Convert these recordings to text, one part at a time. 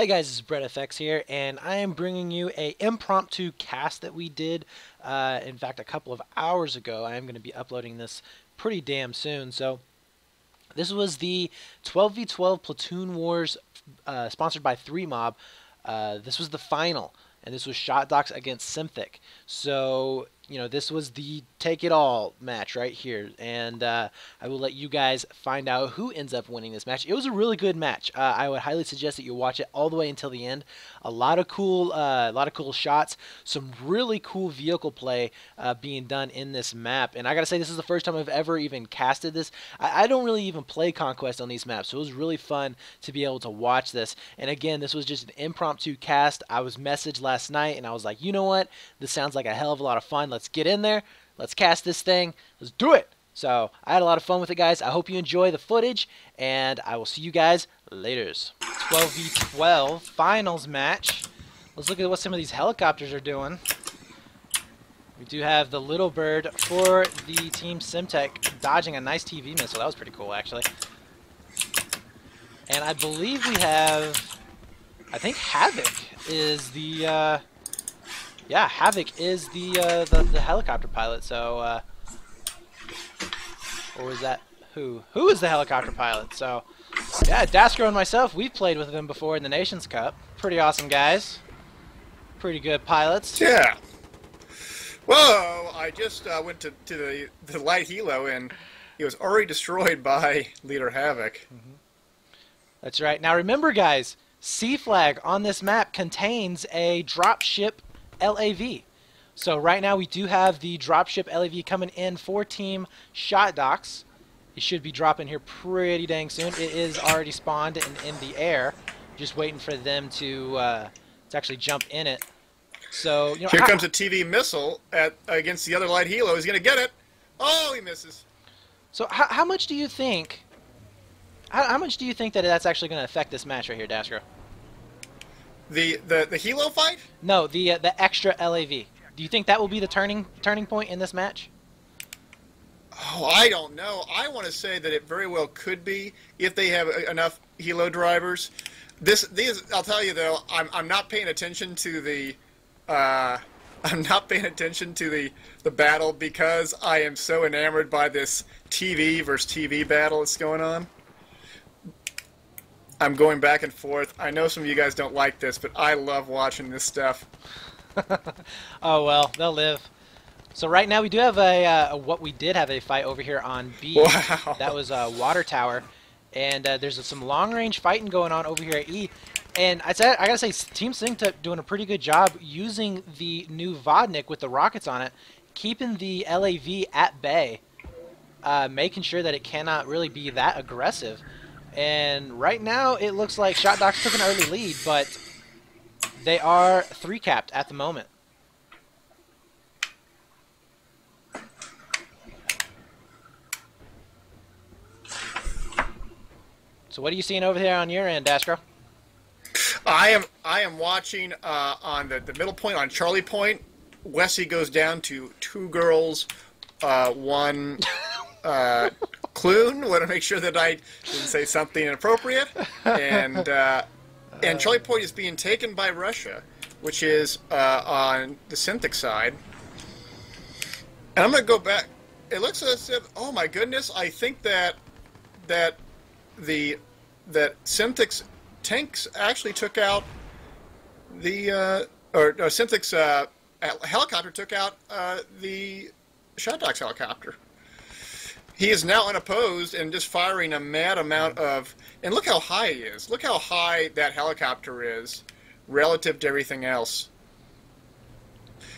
Hey guys, this is Brett FX here, and I am bringing you a impromptu cast that we did, in fact, a couple of hours ago. I am going to be uploading this pretty damn soon. So this was the 12v12 Platoon Wars, sponsored by 3Mob. This was the final, and this was ShotDocs against Symthic. So, you know, this was the take-it-all match right here, and I will let you guys find out who ends up winning this match. It was a really good match. I would highly suggest that you watch it all the way until the end. A lot of cool shots, some really cool vehicle play being done in this map. And I gotta say, this is the first time I've ever even casted this. I don't really even play Conquest on these maps, so it was really fun to be able to watch this. And again, this was just an impromptu cast. I was messaged last night, and I was like, you know what? This sounds like a hell of a lot of fun. Let's get in there. Let's cast this thing. Let's do it. So I had a lot of fun with it, guys. I hope you enjoy the footage, and I will see you guys later. 12v12 finals match. Let's look at what some of these helicopters are doing. We do have the little bird for the team Symthic dodging a nice TV missile. That was pretty cool, actually. And I believe we have, I think Havoc is the, yeah, Havoc is the helicopter pilot. So, or was that who? Who is the helicopter pilot? So, yeah, Daskro and myself, we've played with them before in the Nations Cup. Pretty awesome guys. Pretty good pilots. Yeah. Whoa! I just went to the light helo, and it was already destroyed by Leader Havoc. That's right. Now remember, guys, C flag on this map contains a dropship LAV. So right now we do have the dropship LAV coming in for Team ShotDocs. It should be dropping here pretty dang soon. It is already spawned and in the air. Just waiting for them to actually jump in it. So, you know, Here comes a TV missile against the other light helo. He's going to get it. Oh, he misses. So how much do you think? How much do you think that that's actually going to affect this match right here, Daskro? The helo fight? No, the extra LAV. Do you think that will be the turning point in this match? Oh, I don't know. I want to say that it very well could be if they have enough helo drivers. I'll tell you though, I'm not paying attention to the I'm not paying attention to the battle because I am so enamored by this TV versus TV battle that's going on. I'm going back and forth. I know some of you guys don't like this, but I love watching this stuff. Oh well, they'll live. So right now we do have we did have a fight over here on B. Wow. That was a water tower, and there's some long-range fighting going on over here at E. And I gotta say, Team Symthic doing a pretty good job using the new Vodnik with the rockets on it, keeping the LAV at bay, making sure that it cannot really be that aggressive. And right now, it looks like ShotDocs took an early lead, but they are 3-capped at the moment. So what are you seeing over there on your end, Daskro? I am watching on the middle point, on Charlie Point. Wessie goes down to 2 girls, 1 Clune. Want to make sure that I didn't say something inappropriate. And Charlie Point is being taken by Russia, which is on the Symthic side. And I'm going to go back. It looks as if, oh my goodness, I think that Symthic's tanks actually took out the Symthic's helicopter took out the ShotDocs helicopter. He is now unopposed and just firing a mad amount of. And look how high he is. Look how high that helicopter is relative to everything else.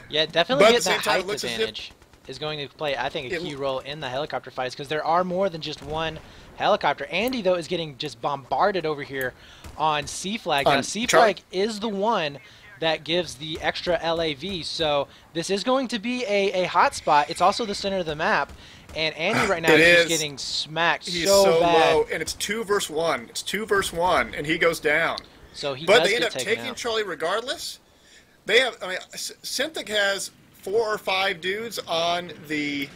Yeah, definitely But getting at the that same time, height it looks as if advantage is going to play, I think, a key role in the helicopter fights, because there are more than just one helicopter. Andy, though, is getting just bombarded over here on C flag. Now, C flag is the one that gives the extra LAV, so this is going to be a hot spot. It's also the center of the map, and Andy right now is just getting smacked. He's so bad. low, and it's 2 versus 1. It's 2 versus 1, and he goes down. So he but does they end get up taken taking out. Charlie regardless. They have, I mean, Symthic has 4 or 5 dudes on the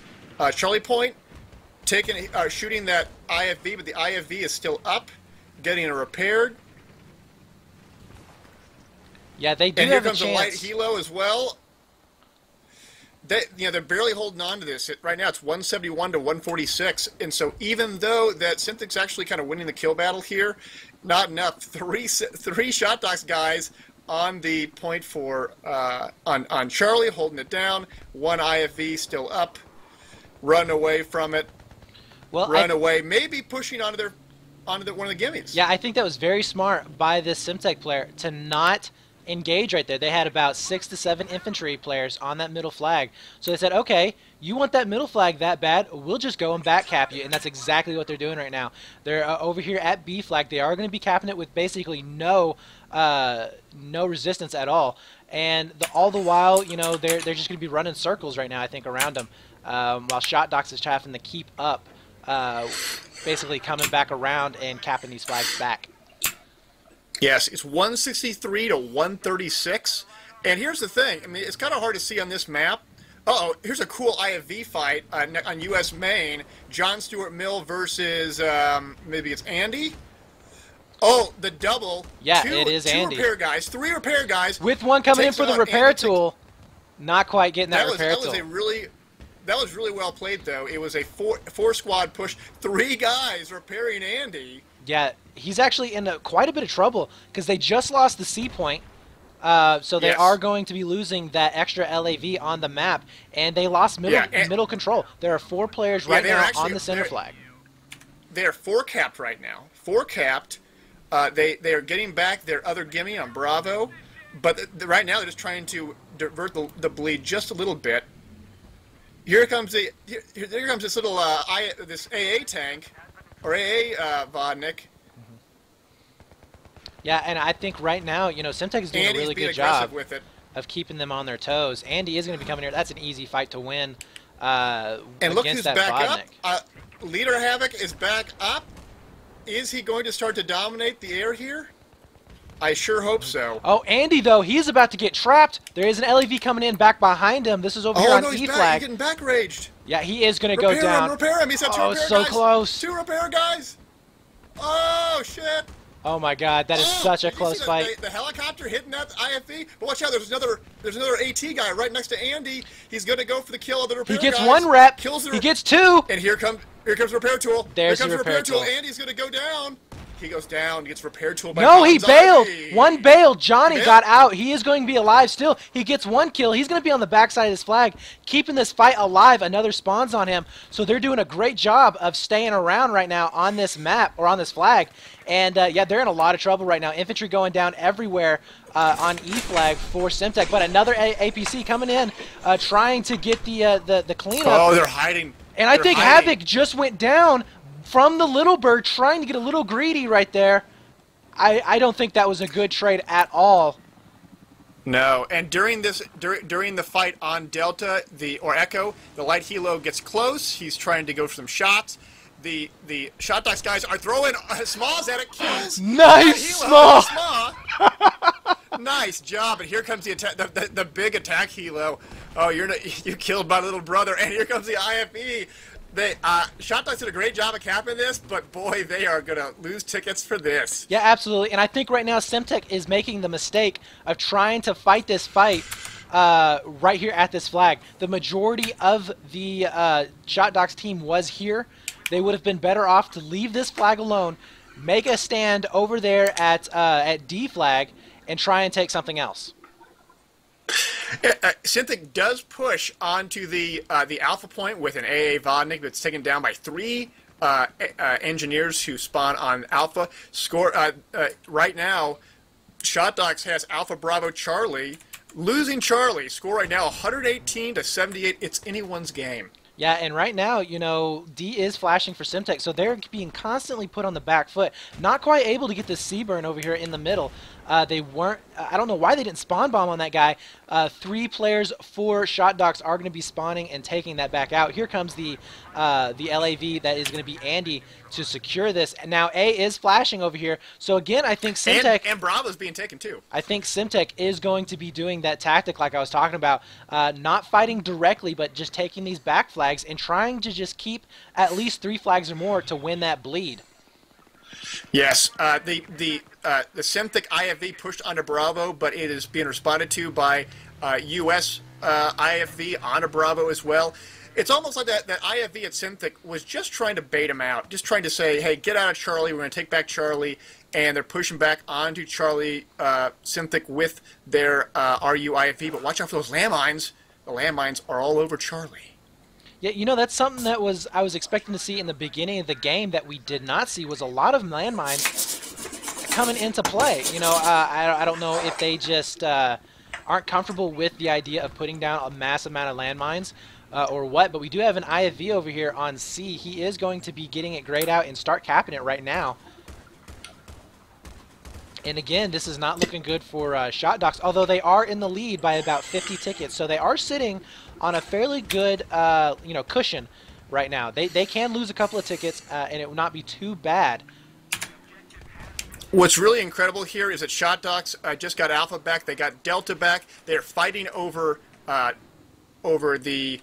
Charlie Point, shooting that IFV, but the IFV is still up, getting it repaired. Yeah, they do And here have a comes a light chance. helo as well. They're barely holding on to this. Right now it's 171 to 146, and so even though that Synthic's actually kind of winning the kill battle here, not enough. Three ShotDocs guys on the point for on Charlie, holding it down. One IFV still up. Run away from it. Well, Run away. Maybe pushing onto one of the gimmies. yeah, I think that was very smart by this Symthic player to not engage right there. They had about 6 to 7 infantry players on that middle flag. So they said, okay, you want that middle flag that bad, we'll just go and back cap you. And that's exactly what they're doing right now. They're over here at B flag. They are going to be capping it with basically no resistance at all. And all the while, you know, they're just going to be running circles right now, I think, around them. While ShotDocs is having to keep up, basically coming back around and capping these flags back. Yes, it's 163 to 136. And here's the thing. I mean, it's kind of hard to see on this map. Uh-oh, here's a cool IFV fight on U.S. Main. John Stuart Mill versus, maybe it's Andy? Oh, the double. Yeah, it is Andy. 2 repair guys, 3 repair guys. With one coming in for the repair tool. Not quite getting that repair tool. That was really well played, though. It was a four squad push. 3 guys repairing Andy. Yeah, he's actually in quite a bit of trouble because they just lost the C point. So they are going to be losing that extra LAV on the map, and they lost middle control. There are 4 players right now on the center flag. They are 4 capped right now. 4 capped. They are getting back their other gimme on Bravo, but right now they're just trying to divert the bleed just a little bit. Here comes this little this AA tank, or AA Vodnik. Yeah, and I think right now, you know, Symthic is doing a really good job of keeping them on their toes. Andy is going to be coming here. That's an easy fight to win and look who's that back Vodnik. up. Leader Havoc is back up. Is he going to start to dominate the air here? I sure hope so. Oh, Andy, though, he's about to get trapped. There is an LAV coming in back behind him. This is over here on E flag. He's getting back raged. Yeah, he is going to go down. Repair him. He's got 2 repair guys. Oh, so close. 2 repair guys. Oh, shit. Oh my God, that is such a close fight. The helicopter hitting that IFV, but watch out! There's another AT guy right next to Andy. He's going to go for the kill of the repair. He gets guys. 1 rep. Kills he gets 2. And here comes repair tool. There's here comes the repair tool. Andy's going to go down. He goes down. Gets repair tool. By No, he bailed. Gonzalez. 1 bailed. Johnny got out. He is going to be alive still. He gets 1 kill. He's going to be on the backside of this flag, keeping this fight alive. Another spawns on him. So they're doing a great job of staying around right now on this map or on this flag. And yeah, they're in a lot of trouble right now. Infantry going down everywhere on E flag for Symthic, but another APC coming in, trying to get the cleanup. Oh, they're hiding. And I think Havoc just went down from the little bird, trying to get a little greedy right there. I don't think that was a good trade at all. No, and during the fight on Delta or Echo, the light helo gets close. He's trying to go for some shots. The ShotDocs guys are throwing smalls at it. Kills. Nice small. Nice job. And here comes the attack, the big attack helo. Oh, you killed my little brother. And here comes the IFE. ShotDocs did a great job of capping this, but boy, they are going to lose tickets for this. Yeah, absolutely. And I think right now Symthic is making the mistake of trying to fight this fight right here at this flag. The majority of the ShotDocs team was here. They would have been better off to leave this flag alone, make a stand over there at D flag, and try and take something else. Symthic does push onto the alpha point with an AA Vodnik that's taken down by 3 engineers who spawn on alpha. Score right now, ShotDocs has Alpha Bravo Charlie losing Charlie. Score right now 118 to 78. It's anyone's game. Yeah, and right now, you know, D is flashing for Symthic, so they're being constantly put on the back foot. Not quite able to get this C-burn over here in the middle. They weren't, I don't know why they didn't spawn bomb on that guy. 3 players for ShotDocs are going to be spawning and taking that back out. Here comes the LAV that is going to be Andy to secure this. And now A is flashing over here. So again, I think Symthic... And Bravo's being taken too. I think Symthic is going to be doing that tactic like I was talking about. Not fighting directly, but just taking these back flags and trying to just keep at least 3 flags or more to win that bleed. Yes, the Symthic IFV pushed onto Bravo, but it is being responded to by U.S. IFV onto Bravo as well. It's almost like that IFV at Symthic was just trying to bait him out, just trying to say, hey, get out of Charlie, we're going to take back Charlie, and they're pushing back onto Charlie Symthic with their RU IFV, but watch out for those landmines. The landmines are all over Charlie. Yeah, that's something that I was expecting to see in the beginning of the game that we did not see was a lot of landmines coming into play. I don't know if they just aren't comfortable with the idea of putting down a mass amount of landmines or what, but we do have an IFV over here on C. He is going to be getting it grayed out and start capping it right now. And again, this is not looking good for ShotDocs, although they are in the lead by about 50 tickets. So they are sitting on a fairly good, cushion right now. They can lose a couple of tickets, and it would not be too bad. What's really incredible here is that ShotDocs just got Alpha back. They got Delta back. They're fighting over the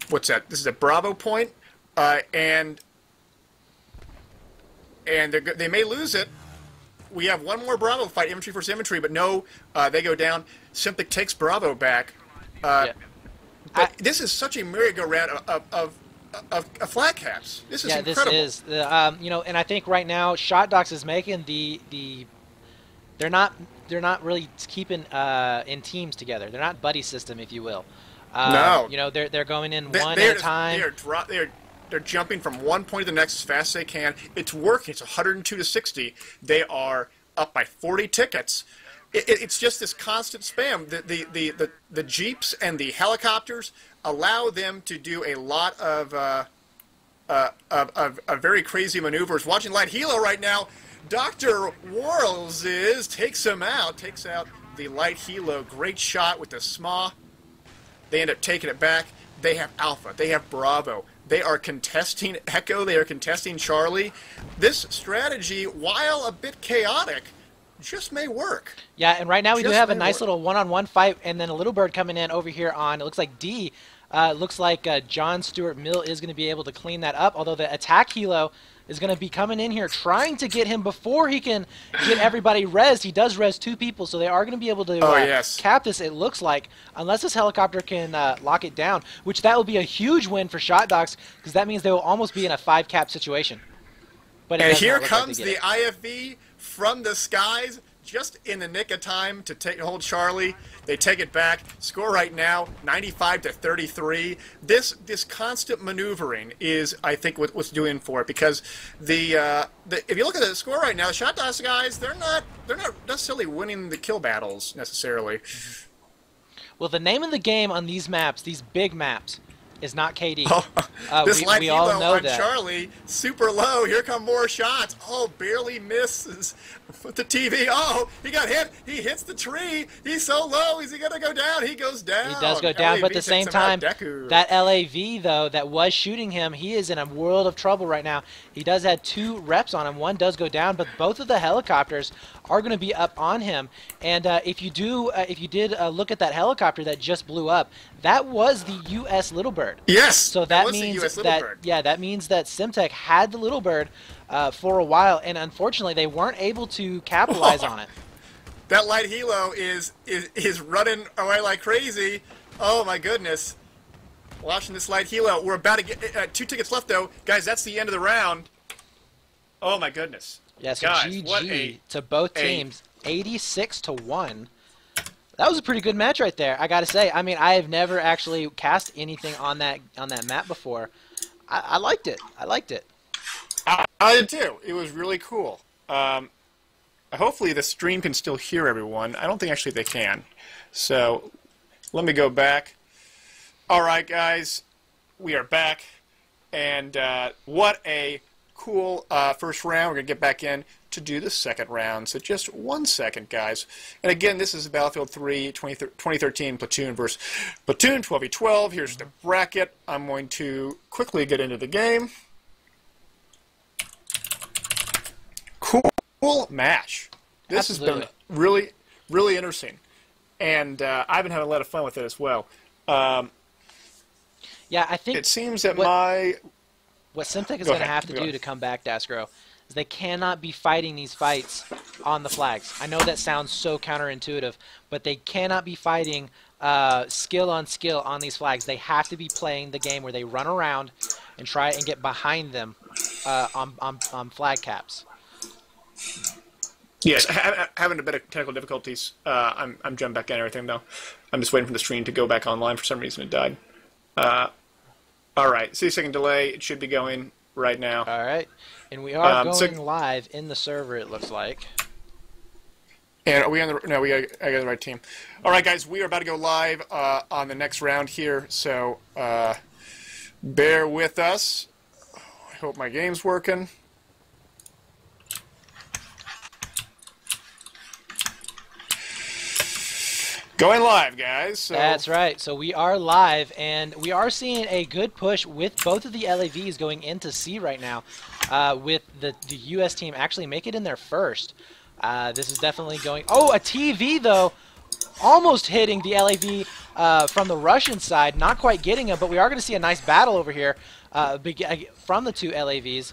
what's that? This is a Bravo point, and they may lose it. We have one more Bravo fight, infantry versus infantry, but no, they go down. Symthic takes Bravo back. Yeah. But this is such a merry-go-round of flat caps. This is incredible. This is, and I think right now ShotDocs is making they're not really keeping in teams together. They're not buddy system, if you will. No. They're going in one at a time. They're jumping from one point to the next as fast as they can. It's working. It's 102 to 60. They are up by 40 tickets. It's just this constant spam. The jeeps and the helicopters allow them to do a lot of very crazy maneuvers. Watching Light Helo right now, Dr. Warles takes out the Light Helo. Great shot with the SMA. They end up taking it back. They have Alpha. They have Bravo. They are contesting Echo. They are contesting Charlie. This strategy, while a bit chaotic, just may work. Yeah, and right now we do have a nice little one-on-one fight, and then a little bird coming in over here on, it looks like D. Looks like John Stuart Mill is going to be able to clean that up, although the attack helo is going to be coming in here trying to get him before he can get everybody rezzed. He does res 2 people, so they are going to be able to cap this, it looks like, unless this helicopter can lock it down, which that will be a huge win for ShotDocs, because that means they will almost be in a 5-cap situation. But and here comes the IFV from the skies, just in the nick of time to hold Charlie. They take it back. Score right now, 95 to 33. This constant maneuvering is, I think, what's doing for it, because if you look at the score right now, the ShotDocs guys, they're not necessarily winning the kill battles necessarily. Well, the name of the game on these maps, these big maps, is not KD. This light we all helo know on that. Charlie, super low. Here come more shots. Oh, barely misses with the TV. Oh, he got hit. He hits the tree. He's so low. Is he going to go down? He goes down. He does go down, but at the same time, that LAV, though, that was shooting him, he is in a world of trouble right now. He does have 2 reps on him. One does go down, but both of the helicopters are going to be up on him. And if you did look at that helicopter that just blew up, that was the U.S. Little Bird. Yes. So that means that means that Symthic had the Little Bird for a while, and unfortunately they weren't able to capitalize on it. That light helo is running away like crazy. Oh my goodness! Watching this light helo. We're about to get 2 tickets left though, guys. That's the end of the round. Oh my goodness! Yes, yeah, so GG to both teams, 86 to 1. That was a pretty good match right there, I gotta say. I mean, I have never actually cast anything on that map before. I liked it. I liked it. I did too. It was really cool. Hopefully the stream can still hear everyone. I don't think actually they can. So let me go back. All right, guys, we are back, and what a cool first round. We're gonna get back in to do the second round. So just 1 second, guys. And again, this is Battlefield 3 2013 Platoon versus Platoon 12v12. Here's the bracket. I'm going to quickly get into the game. Cool match. This Absolutely. has been really, really interesting. And I've been having a lot of fun with it as well. Yeah, I think it seems that what Symthic is going to have to do to come back, Daskro, is they cannot be fighting these fights on the flags. I know that sounds so counterintuitive, but they cannot be fighting skill on skill on these flags. They have to be playing the game where they run around and try and get behind them on flag caps. Yes, having a bit of technical difficulties. I'm jumping back in and everything, though. I'm just waiting for the stream to go back online. For some reason, it died. All right, 6-second delay. It should be going right now. All right, and we are going live in the server, it looks like. And are we on the? No, I got the right team. All right, guys, we are about to go live on the next round here, so bear with us. I hope my game's working. Going live, guys. So. That's right. So we are live, and we are seeing a good push with both of the LAVs going into C right now, with the U.S. team actually make it in there first. This is definitely going... Oh, a TV, though, almost hitting the LAV from the Russian side. Not quite getting him, but we are going to see a nice battle over here from the two LAVs.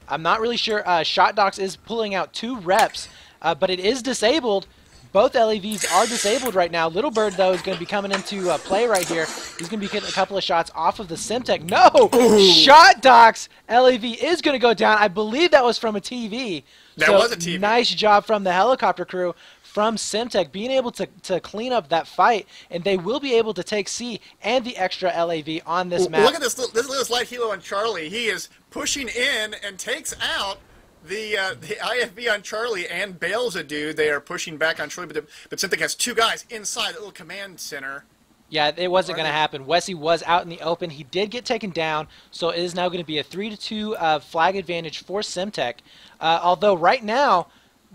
I'm not really sure. ShotDocs is pulling out 2 reps, but it is disabled. Both LAVs are disabled right now. Little Bird, though, is going to be coming into play right here. He's going to be getting a couple of shots off of the Symthic. No! ShotDocs LAV is going to go down. I believe that was from a TV. That was a TV. Nice job from the helicopter crew from Symthic being able to clean up that fight, and they will be able to take C and the extra LAV on this map. Look at this little light helo on Charlie. He is pushing in and takes out the IFV on Charlie and bails a dude. They are pushing back on Charlie, but Symthic has 2 guys inside the little command center. Yeah, it wasn't going to happen. Wesley was out in the open. He did get taken down, so it is now going to be a 3-2 flag advantage for Symthic. Although right now,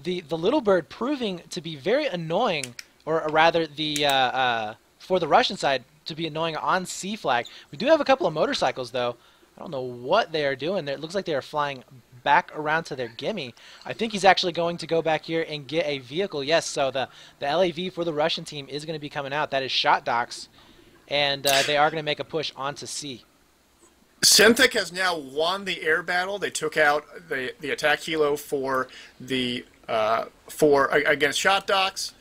the Little Bird proving to be very annoying, or rather for the Russian side to be annoying on C flag. We do have a couple of motorcycles, though. I don't know what they are doing there. It looks like they are flying back around to their gimme. I think he's actually going to go back here and get a vehicle. Yes, so the LAV for the Russian team is going to be coming out. That is ShotDocs, and they are going to make a push onto C. Symthic has now won the air battle. They took out the attack helo for the against ShotDocs,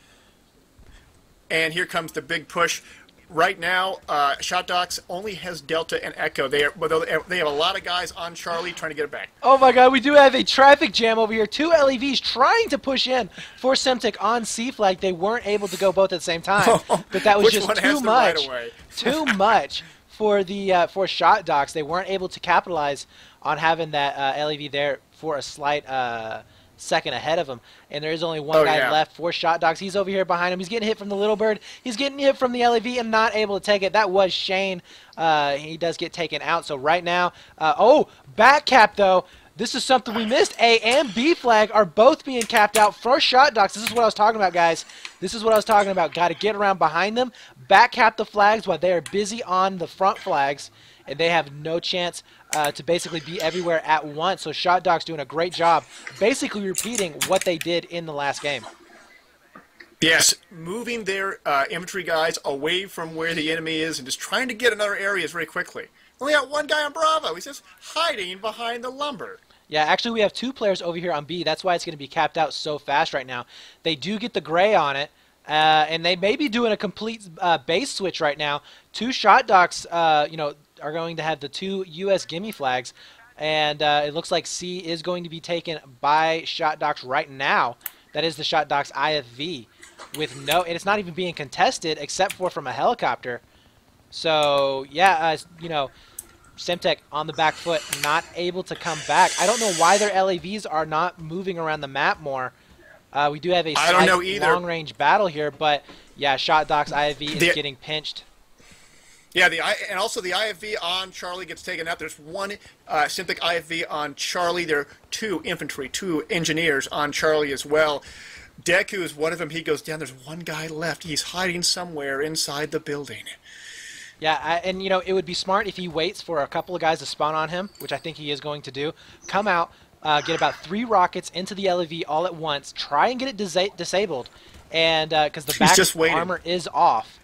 and here comes the big push. Right now, ShotDocs only has Delta and Echo. They have a lot of guys on Charlie trying to get it back. Oh my God, we do have a traffic jam over here. 2 LEVs trying to push in for Symthic on C flag. They weren't able to go both at the same time, but that was just too much. Too much for the for ShotDocs. They weren't able to capitalize on having that LEV there for a slight second ahead of him, and there is only one guy left for ShotDocs. He's over here behind him. He's getting hit from the Little Bird. He's getting hit from the LAV and not able to take it. That was Shane. He does get taken out. So right now, oh, back cap though. This is something we missed. A and B flag are both being capped out for ShotDocs. This is what I was talking about, guys. This is what I was talking about. Got to get around behind them, back cap the flags while they are busy on the front flags, and they have no chance to basically be everywhere at once. So ShotDocs doing a great job basically repeating what they did in the last game. Yes, moving their infantry guys away from where the enemy is and just trying to get in other areas very quickly. Only got one guy on Bravo. He's just hiding behind the lumber. Yeah, actually we have 2 players over here on B. That's why it's going to be capped out so fast right now. They do get the gray on it, and they may be doing a complete base switch right now. 2 ShotDocs, you know, are going to have the 2 U.S. gimme flags, and it looks like C is going to be taken by ShotDocs right now. That is the ShotDocs IFV with no, and it's not even being contested except for from a helicopter. So yeah, you know, Symthic on the back foot, not able to come back. I don't know why their LAVs are not moving around the map more. We do have a long-range battle here, but yeah, ShotDocs IFV is getting pinched. Yeah, and also the IFV on Charlie gets taken out. There's one Symthic IFV on Charlie. There are 2 infantry, 2 engineers on Charlie as well. Deku is one of them. He goes down. There's one guy left. He's hiding somewhere inside the building. Yeah, and you know, it would be smart if he waits for a couple of guys to spawn on him, which I think he is going to do. Come out, get about 3 rockets into the LEV all at once. Try and get it disabled, and because the back armor is off.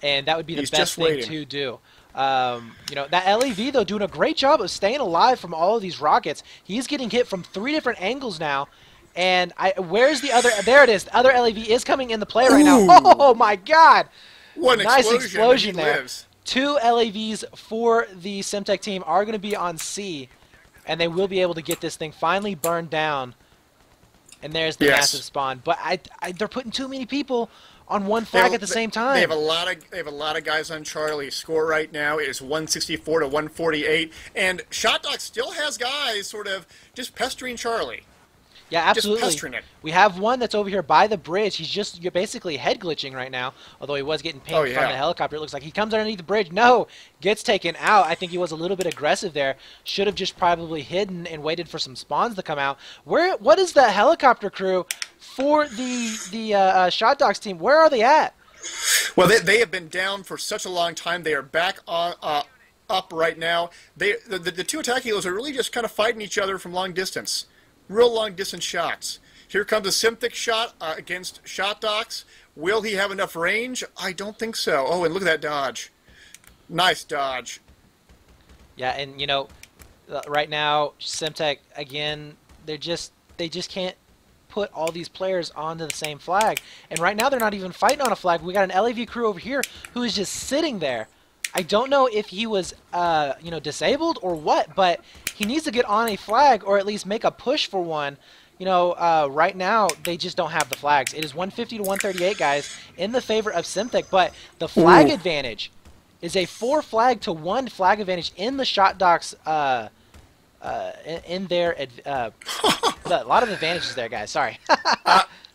And that would be the best thing to do. That LAV, though, doing a great job of staying alive from all of these rockets. He's getting hit from 3 different angles now. And where's the other? There it is. The other LAV is coming in the play right now. Ooh. Oh, my God. What an Nice explosion there. lives. 2 LAVs for the Symthic team are going to be on C. And they will be able to get this thing finally burned down. And there's the massive spawn. But they're putting too many people on one flag at the same time. They have a lot of guys on Charlie. Score right now is 164 to 148, and ShotDocs still has guys sort of just pestering Charlie. Yeah, absolutely. Just pestering it. We have one that's over here by the bridge. You're basically head glitching right now, although he was getting pinged from the helicopter. It looks like he comes underneath the bridge. No, gets taken out. I think he was a little bit aggressive there. Should have just probably hidden and waited for some spawns to come out. What is the helicopter crew for the ShotDocs team? Where are they at? Well, they have been down for such a long time. They are back on up right now. The 2 attack healers are really just kind of fighting each other from long distance. Real long-distance shots. Here comes a Symthic shot against ShotDocs. Will he have enough range? I don't think so. Oh, and look at that dodge. Nice dodge. Yeah, and right now Symthic again, they just can't put all these players onto the same flag. And right now they're not even fighting on a flag. We got an LAV crew over here who is just sitting there. I don't know if he was disabled or what, but he needs to get on a flag or at least make a push for one. Right now they just don't have the flags. It is 150 to 138, guys, in the favor of Symthic, but the flag advantage is a 4 flag to 1 flag advantage in the ShotDocs. In their a lot of advantages there, guys. Sorry.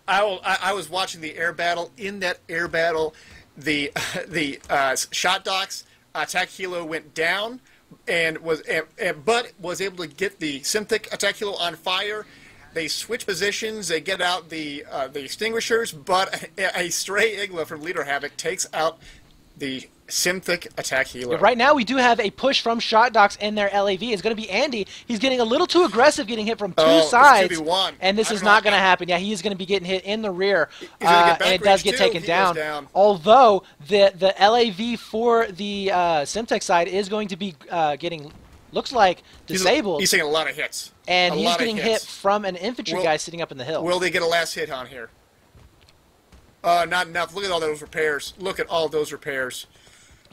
I was watching the air battle. In that air battle, the ShotDocs attack helo went down, and was able to get the Symthic attack helo on fire. They switch positions. They get out the extinguishers, but a stray Igla from Leader Havoc takes out the Symthic attack helo. Right now we do have a push from ShotDocs in their LAV. It's going to be Andy. He's getting a little too aggressive, getting hit from 2 sides. And this is not going to happen. Yeah, he is going to be getting hit in the rear. And it does get taken down. Although the LAV for the Symthic side is going to be getting, looks like, disabled. He's taking a lot of hits. And he's getting hit from an infantry guy sitting up in the hill. Will they get a last hit on here? Not enough. Look at all those repairs. Look at all those repairs.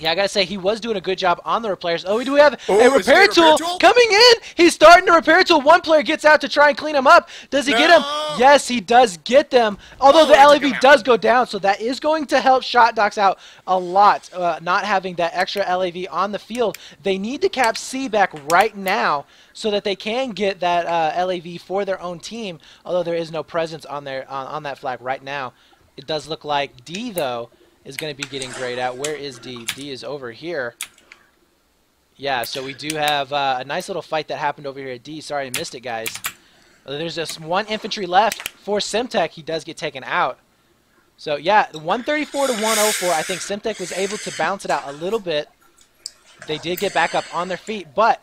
Yeah, I gotta say, he was doing a good job on the repairs. Oh, we do have a repair tool coming in. He's starting to repair tool. One player gets out to try and clean him up. Does he get him? Yes, he does get them. Although the LAV does go down, so that is going to help ShotDocs out a lot, not having that extra LAV on the field. They need to cap C back right now so that they can get that LAV for their own team, although there is no presence on that flag right now. It does look like D, though, is going to be getting grayed out. Where is D? D is over here. Yeah, so we do have a nice little fight that happened over here at D. Sorry I missed it, guys. There's just 1 infantry left for Symthic. He does get taken out. So, yeah, 134 to 104. I think Symthic was able to bounce it out a little bit. They did get back up on their feet. But,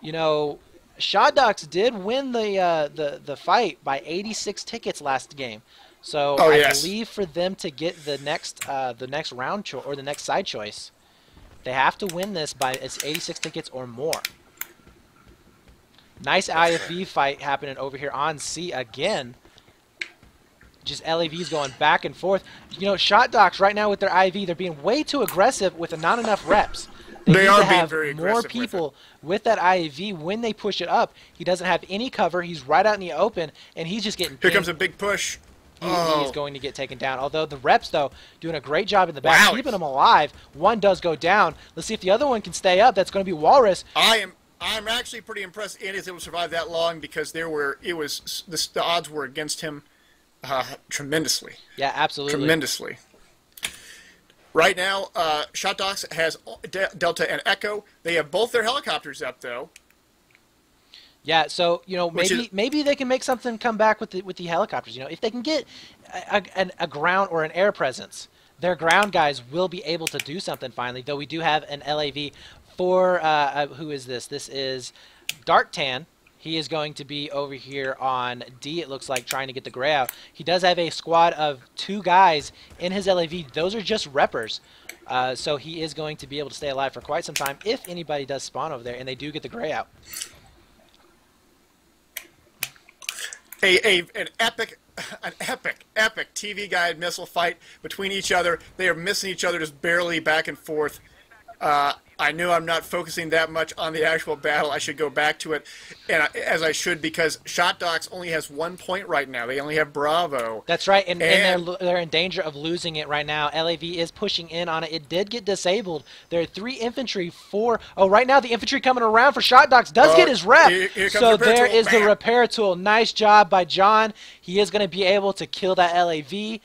ShotDocs did win the fight by 86 tickets last game. So I believe for them to get the next round or the next side choice, they have to win this by 86 tickets or more. Nice IFV fight happening over here on C again. Just LAVs going back and forth. ShotDocs right now with their IV, they're being way too aggressive with not enough reps. They are being very aggressive. More people with that IV when they push it up. He doesn't have any cover. He's right out in the open, and he's just getting. Here comes a big push. He is going to get taken down. Although the reps, though, doing a great job in the back, keeping them alive. One does go down. Let's see if the other one can stay up. That's going to be Walrus. I'm actually pretty impressed Andy was able to survive that long because the odds were against him tremendously. Yeah, absolutely. Tremendously. Right now, ShotDocs has Delta and Echo. They have both their helicopters up, though. Yeah, so maybe they can make something come back with the helicopters. If they can get a ground or an air presence, their ground guys will be able to do something finally. Though we do have an LAV for who is this? This is Dark Tan. He is going to be over here on D, it looks like, trying to get the gray out. He does have a squad of 2 guys in his LAV. Those are just reppers. So he is going to be able to stay alive for quite some time if anybody does spawn over there, and they do get the gray out. An epic TV guide missile fight between each other. They are missing each other just barely back and forth. I knew I'm not focusing that much on the actual battle. I should go back to it, and as I should, because ShotDocs only has 1 point right now. They only have Bravo. That's right, and they're in danger of losing it right now. LAV is pushing in on it. It did get disabled. There are 3 infantry, 4. Oh, right now the infantry coming around for ShotDocs does get his rep. So there is the repair tool. Nice job by John. He is going to be able to kill that LAV.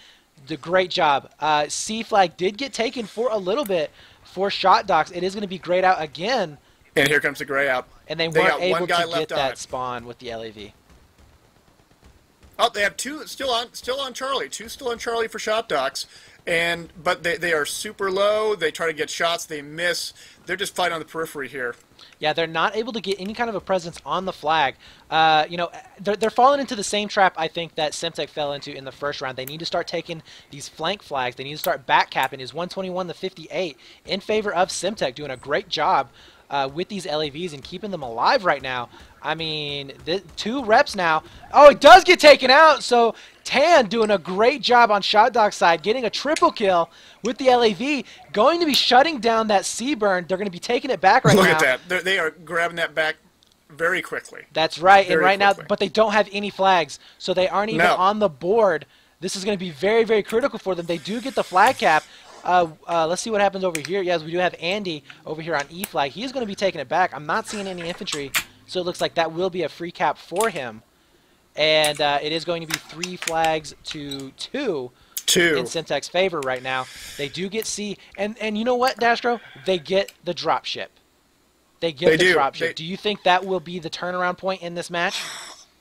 The great job. C flag did get taken for a little bit. For ShotDocs, it is going to be grayed out again. And here comes the gray out. And they weren't able to get that spawn with the LAV. Oh, they have 2 still on Charlie. 2 still on Charlie for ShotDocs. But they are super low. They try to get shots. They miss. They're just fighting on the periphery here. Yeah, they're not able to get any kind of a presence on the flag. You know, they're falling into the same trap, I think, that Symthic fell into in the first round. They need to start taking these flank flags. They need to start back capping. Is 121 to 58 in favor of Symthic, doing a great job with these LAVs and keeping them alive right now. I mean, 2 reps now. Oh, it does get taken out. So Tan doing a great job on ShotDocs side, getting a triple kill with the LAV, going to be shutting down that C-burn. They're going to be taking it back right now. Look at that. They are grabbing that back very quickly. That's right. And right now, but they don't have any flags, so they aren't even on the board. This is going to be very, very critical for them. They do get the flag cap. Let's see what happens over here. Yes, we do have Andy over here on E flag. He is going to be taking it back. I'm not seeing any infantry, so it looks like that will be a free cap for him. And it is going to be 3 flags to 2 in Symthic's favor right now. They do get C. And you know what, Dastro? They get the drop ship. They get the drop ship. Do you think that will be the turnaround point in this match?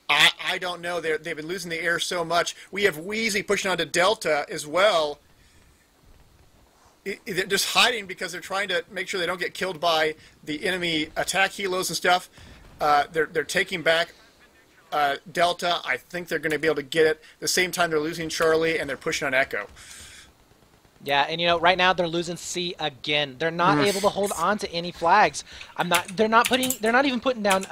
I don't know. They've been losing the air so much. We have Wheezy pushing onto Delta as well. They're just hiding because they're trying to make sure they don't get killed by the enemy attack helos and stuff. They're taking back Delta. I think they're going to be able to get it. At the same time, they're losing Charlie, and they're pushing on Echo. Yeah, and you know, right now they're losing C again. They're not able to hold on to any flags. They're not even putting down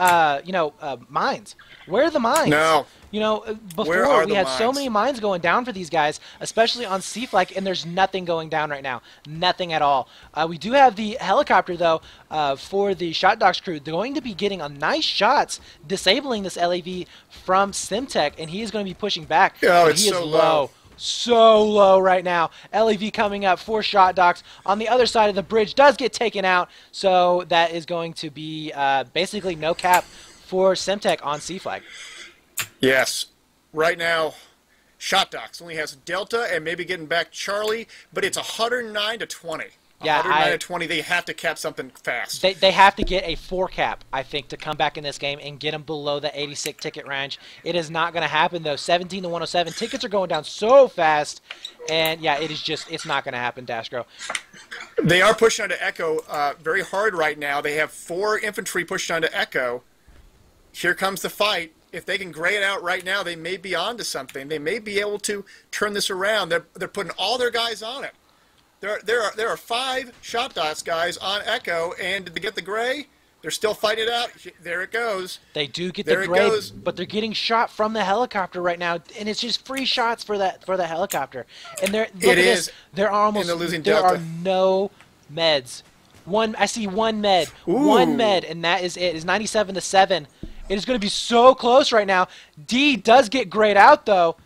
mines. Where are the mines? No. You know, before we had so many mines going down for these guys, especially on C flag, and there's nothing going down right now. Nothing at all. We do have the helicopter though for the ShotDocs crew. They're going to be getting a nice shots disabling this LAV from Symthic, and he is going to be pushing back. Oh, it's so low. So low right now. LAV coming up for ShotDocs on the other side of the bridge does get taken out, so that is going to be basically no cap for Symthic on C flag. Yes. Right now, ShotDocs only has Delta and maybe getting back Charlie, but it's 109 to 20. Yeah, 109 to 20. They have to cap something fast. They have to get a 4 cap, I think, to come back in this game and get them below the 86 ticket range. It is not going to happen, though. 17 to 107. Tickets are going down so fast. And, yeah, it's not going to happen, Dashgro. They are pushing onto Echo very hard right now. They have 4 infantry pushing onto Echo. Here comes the fight. If they can gray it out right now, they may be onto something. They may be able to turn this around. They're putting all their guys on it. There are 5 ShotDocs guys on Echo, and to get the gray, they're still fighting it out. There it goes. They do get the gray, but they're getting shot from the helicopter right now, and it's just free shots for the helicopter. And there are no meds. I see 1 med. Ooh. 1 med, and that is it. It's 97 to 7. It is going to be so close right now. D does get grayed out though.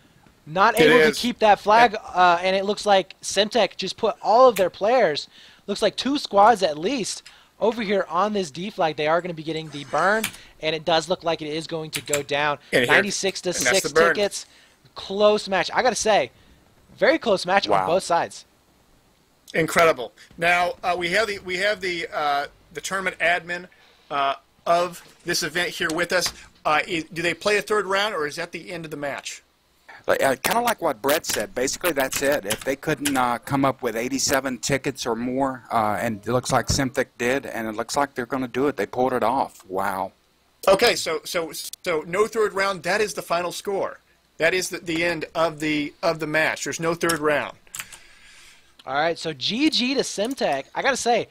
Not able to keep that flag, and it looks like Symthic just put all of their players, looks like 2 squads at least, over here on this D flag. They are going to be getting the burn, and it does look like it is going to go down. 96 to 6 tickets. Close match. I got to say, very close match on both sides. Incredible. Now we have the tournament admin of this event here with us. Do they play a 3rd round, or is that the end of the match? Kind of like what Brett said. Basically, that's it. If they couldn't come up with 87 tickets or more, and it looks like Symthic did, and it looks like they're going to do it. They pulled it off. Wow. Okay, so no third round. That is the final score. That is the end of the match. There's no third round. All right, so GG to Symthic. I gotta say,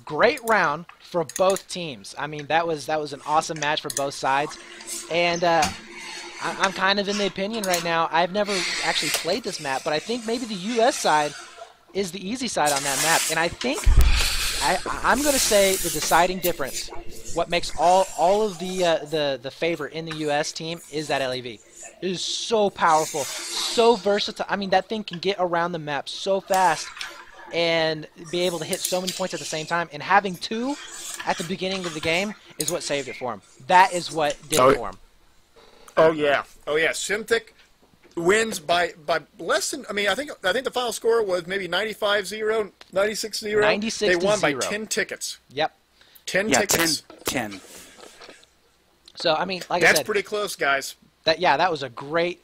great round for both teams. I mean, that was an awesome match for both sides, and I'm kind of in the opinion right now. I've never actually played this map, but I think maybe the U.S. side is the easy side on that map, and I think I'm going to say the deciding difference, what makes all of the favor in the U.S. team is that LEV. It is so powerful, so versatile. I mean, that thing can get around the map so fast and be able to hit so many points at the same time, and having two at the beginning of the game is what saved it for him. That is what did it for him. Oh yeah. Symthic wins by less than. I mean, I think the final score was maybe 95-0, 96-0. 96-0. They won by 10 tickets. Yep. 10 tickets. 10. So I mean, like that's I said, pretty close, guys. That was a great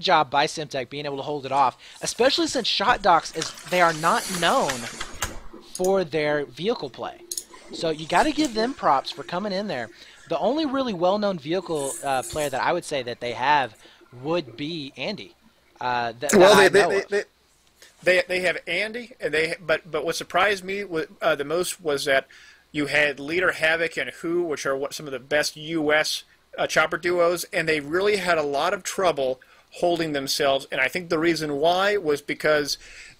job by Symthic being able to hold it off, especially since ShotDocs they are not known for their vehicle play. So you got to give them props for coming in there. The only really well-known vehicle player that I would say that they have would be Andy. They have Andy, and but what surprised me the most was that you had Leader Havoc and Who, which are some of the best U.S. Chopper duos, and they really had a lot of trouble holding themselves. And I think the reason why was because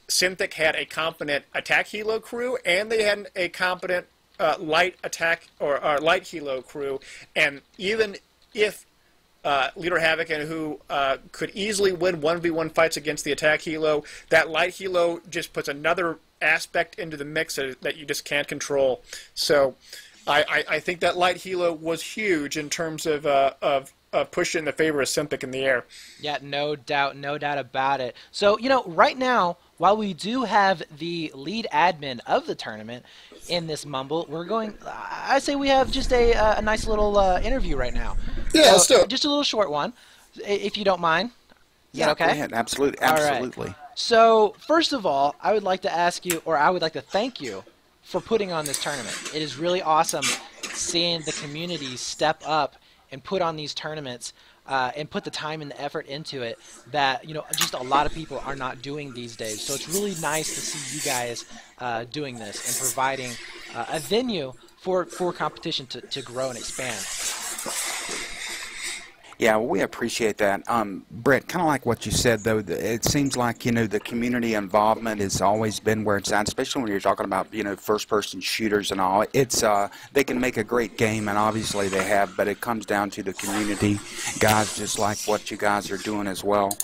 Symthic had a competent attack helo crew, and they had a competent light attack or light helo crew, and even if Leader Havoc and Who could easily win 1v1 fights against the attack helo, that light helo just puts another aspect into the mix that you just can't control. So I think that light helo was huge in terms of pushing the favor of Symthic in the air. Yeah, no doubt about it. So, right now, while we do have the lead admin of the tournament in this mumble, I say we have just a nice little interview right now. Yeah, so, let's do it. Just a little short one, if you don't mind. Is that okay? Go ahead. Absolutely. All right. So, first of all, I would like to ask you, or I would like to thank you for putting on this tournament. It is really awesome seeing the community step up and put on these tournaments and put the time and the effort into it that just a lot of people are not doing these days. So it's really nice to see you guys doing this and providing a venue for competition to grow and expand. Yeah, well, we appreciate that. Brett, kind of like what you said, though, it seems like, the community involvement has always been where it's at, especially when you're talking about, first-person shooters and all. It's they can make a great game, and obviously they have, but it comes down to the community, guys, just like what you guys are doing as well.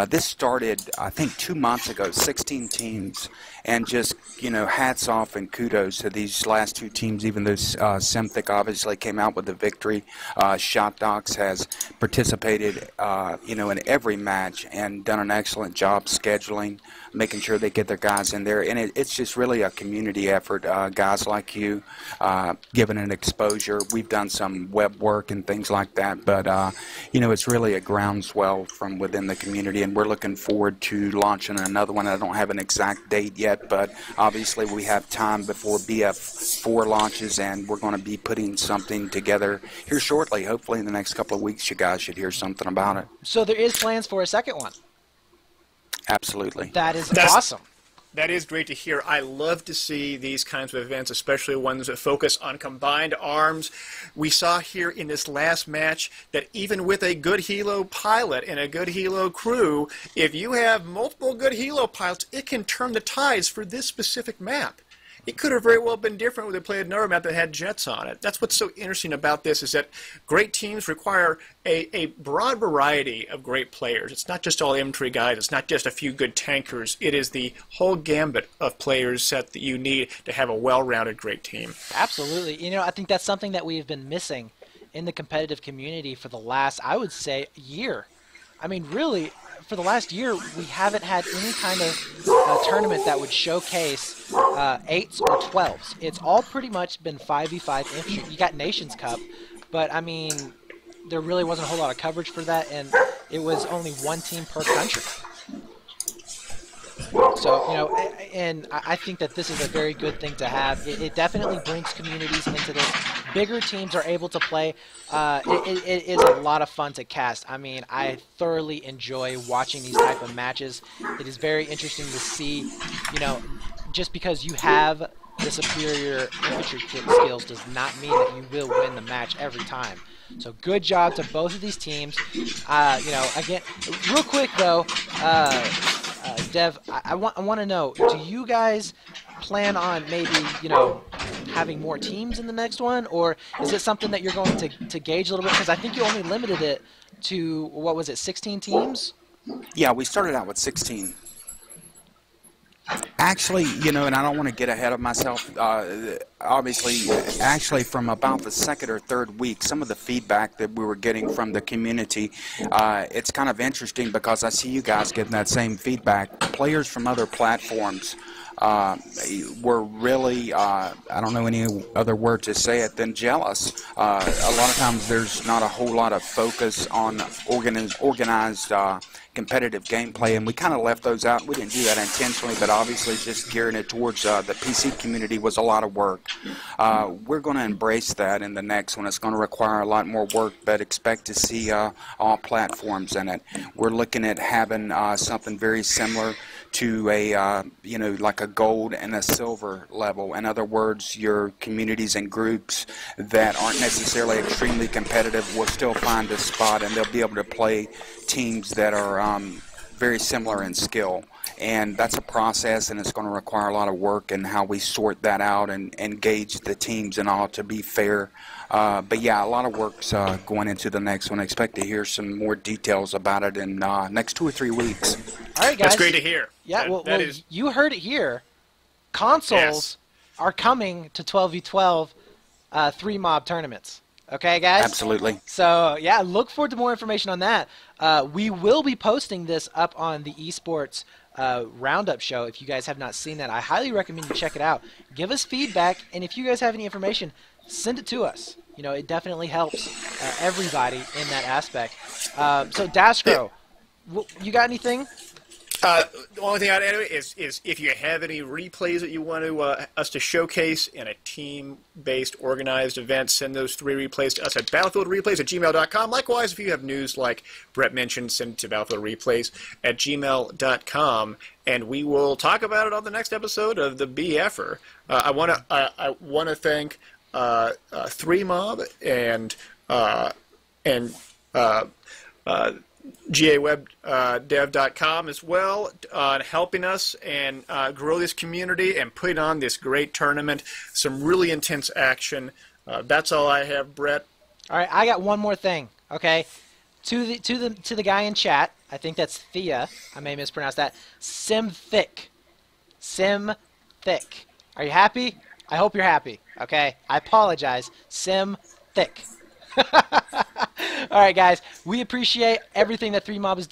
This started, I think, 2 months ago, 16 teams, and just, hats off and kudos to these last two teams, even though Symthic obviously came out with the victory. ShotDocs has participated, in every match and done an excellent job scheduling, making sure they get their guys in there. And it's just really a community effort, guys like you, giving it exposure. We've done some web work and things like that, but, it's really a groundswell from within the community, and we're looking forward to launching another one. I don't have an exact date yet, but obviously we have time before BF4 launches, and we're going to be putting something together here shortly. Hopefully in the next couple of weeks you guys should hear something about it. So there is plans for a second one? Absolutely. That's awesome. That is great to hear. I love to see these kinds of events, especially ones that focus on combined arms. We saw here in this last match that even with a good helo pilot and a good helo crew, if you have multiple good helo pilots, it can turn the tides for this specific map. It could have very well been different when they played another map that had jets on it. That's what's so interesting about this, is that great teams require a broad variety of great players. It's not just all inventory guys. It's not just a few good tankers. It is the whole gambit of players set that you need to have a well-rounded great team. Absolutely. I think that's something that we've been missing in the competitive community for the last, I would say, year. I mean, really, for the last year, we haven't had any kind of tournament that would showcase 8s or 12s. It's all pretty much been 5v5 infantry. You got Nations Cup, but, I mean, there really wasn't a whole lot of coverage for that, and it was only one team per country. So, and I think that this is a very good thing to have. It definitely brings communities into this, bigger teams are able to play, it is a lot of fun to cast. I mean, I thoroughly enjoy watching these type of matches. It is very interesting to see, you know, just because you have the superior infantry skills does not mean that you will win the match every time. So good job to both of these teams. You know, again, real quick though, Dev, I want to know, do you guys plan on maybe, you know, having more teams in the next one, or is it something that you're going to gauge a little bit? Because I think you only limited it to, what was it, 16 teams? Yeah, we started out with 16. Actually, you know, and I don't want to get ahead of myself, obviously, actually from about the second or third week, some of the feedback that we were getting from the community, it's kind of interesting because I see you guys getting that same feedback. Players from other platforms were really, I don't know any other word to say it than jealous. A lot of times there's not a whole lot of focus on organized competitive gameplay, and we kind of left those out. We didn't do that intentionally, but obviously just gearing it towards the PC community was a lot of work. We're going to embrace that in the next one. It's going to require a lot more work, but expect to see all platforms in it. We're looking at having something very similar to a, you know, like a gold and a silver level. In other words, your communities and groups that aren't necessarily extremely competitive will still find a spot, and they'll be able to play teams that are very similar in skill. And that's a process, and it's going to require a lot of work and how we sort that out and gauge the teams and all to be fair. But yeah, a lot of work's going into the next one. I expect to hear some more details about it in next 2 or 3 weeks. All right, guys. That's great to hear. Yeah, that is... you heard it here. Consoles are coming to 12v12 3-mob tournaments. Okay, guys? Absolutely. So, yeah, look forward to more information on that. We will be posting this up on the esports Roundup show. If you guys have not seen that, I highly recommend you check it out. Give us feedback, and if you guys have any information, send it to us. You know, it definitely helps everybody in that aspect. So, Daskro, you got anything? The only thing I'd add is if you have any replays that you want to us to showcase in a team-based organized event, send those 3 replays to us at battlefieldreplays@gmail.com. Likewise, if you have news like Brett mentioned, send it to battlefieldreplays@gmail.com, and we will talk about it on the next episode of the BFer. I want to thank 3mob and GAWebDev.com as well on helping us and grow this community and put on this great tournament. Some really intense action. That's all I have, Brett. All right, I got one more thing. Okay, to the guy in chat. I think that's Thea. I may mispronounce that. Symthic. Symthic. Are you happy? I hope you're happy. Okay, I apologize. Symthic. All right, guys. We appreciate everything that 3mob is